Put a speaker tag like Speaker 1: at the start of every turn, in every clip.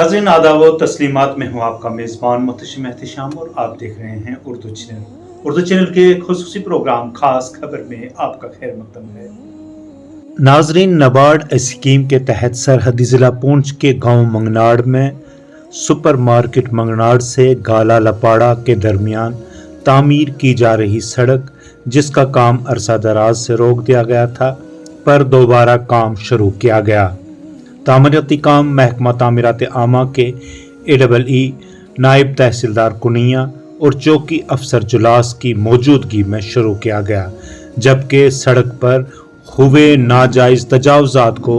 Speaker 1: नाज़रीन आदाब व तस्लीमात में हूँ आपका मेज़बान मुहतशिम एहतिशाम और आप देख रहे हैं उर्दू चैनल। उर्दू चैनल के खुसूसी प्रोग्राम खास खबर में आपका खैर मकदम है। नाज़रीन, नाबार्ड स्कीम के तहत सरहदी ज़िला पुंछ के गांव मंगनाड़ में सुपर मार्केट मंगनाड़ से गाला लपाड़ा के दरमियान तामीर की जा रही सड़क, जिसका काम अरसा दराज से रोक दिया गया था, पर दोबारा काम शुरू किया गया। तामीराती काम महकमा तामीरात आमा के AEE नायब तहसीलदार कुनिया और चौकी अफसर जुलास की मौजूदगी में शुरू किया गया, जबकि सड़क पर हुए नाजायज तजावुजात को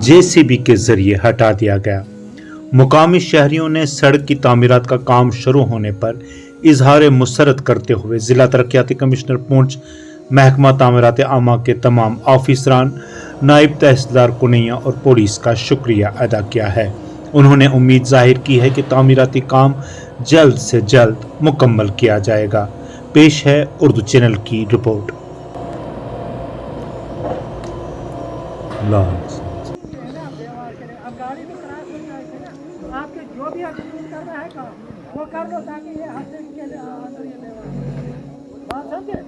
Speaker 1: JCB के जरिए हटा दिया गया। मुकामी शहरियों ने सड़क की तामीरात का काम शुरू होने पर इजहार मुसरत करते हुए जिला तरक्याती कमिश्नर पुंछ, महकमा तामीरात आमा के तमाम ऑफिसरान, नायब तहसीलदार कुनिया और पुलिस का शुक्रिया अदा किया है। उन्होंने उम्मीद जाहिर की है कि तामीराती काम जल्द से जल्द मुकम्मल किया जाएगा। पेश है उर्दू चैनल की रिपोर्ट।
Speaker 2: आपके जो भी करना है काम वो कर लो, ताकि ये हर चीज के अंदर ये बात समझे।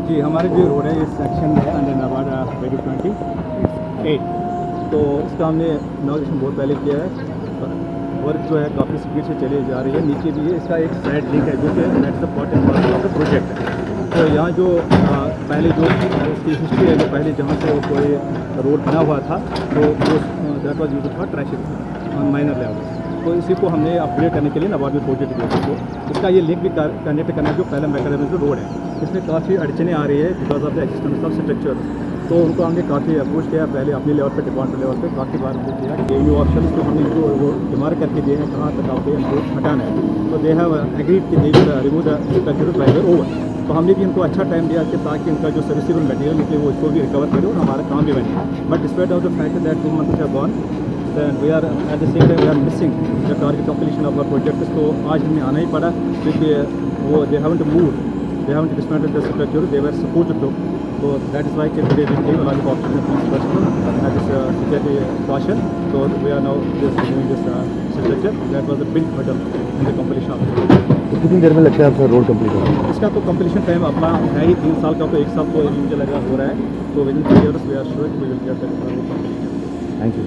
Speaker 3: जी, हमारे जो रोड है ये सेक्शन है अंडर नाबार्ड वेरी 28, तो इसका हमने इनॉग्रेशन बहुत पहले किया है। वर्क जो है काफ़ी स्पीड से चली जा रही है। नीचे भी है, इसका एक साइड लिंक है जो कि net supported of the project है। तो यहाँ जो पहले जो इसकी हिस्ट्री है, जो पहले जहाँ से कोई रोड बना हुआ था, तो वो that was used for traffic on minor level. तो इसी को हमने अपग्रेड करने के लिए नाबार्ड में प्रोजेक्ट किया। तो इसका ये लिंक भी कनेक्ट करना जो पहला मैकेनिज्म जो रोड है, इसमें काफ़ी अड़चने आ रही है because of the existence of structure. तो उनको हमने काफ़ी अप्रोच किया, पहले अपने लेवल पे, डिपार्टमेंट लेवल पे काफ़ी बार उनको किया। ये ऑप्शन तो हमने जो वो डिमार्क करके दिए हैं कहाँ तक आपको इनको हटाना है, तो दे हैव एग्रीड कि they will remove the structure bye there over. तो हमने भी इनको अच्छा टाइम दिया कि ताकि इनका जो सर्विसेबल मटेरियल निकले वो इसको भी रिकवर करे और हमारा काम भी बने। But despite of the fact that 2 months have gone, and we are at the same time we are missing the target completion of our project। तो आज हमें आना ही पड़ा क्योंकि वो they haven't moved, they haven't dismantled the structure, they were supposed to। So that is why today we came along with option personnel at this security caution। So we are now just doing this structure that was a big hurdle in the completion of it।
Speaker 4: तो कितनी देर में लगता है आपका road complete होगा?
Speaker 3: इसका तो completion time अपना है ही 3 साल का, तो 1 साल तो मुझे लगा हो रहा है। तो with in 3 years we are sure we will get that completion।
Speaker 4: Thank you.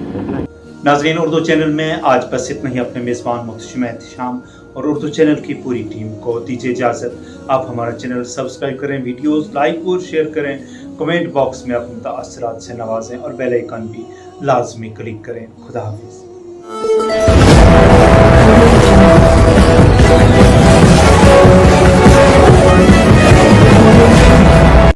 Speaker 1: नाज़रीन, उर्दू चैनल में आज बस इतना ही। अपने मेज़बान मुहतशिम एहतिशाम और उर्दू चैनल की पूरी टीम को दीजिए इजाज़त। आप हमारा चैनल सब्सक्राइब करें, वीडियोस लाइक और शेयर करें, कमेंट बॉक्स में अपने मुतासरात से नवाजें और बेल आइकन भी लाजमी क्लिक करें। खुदा हाफिज़।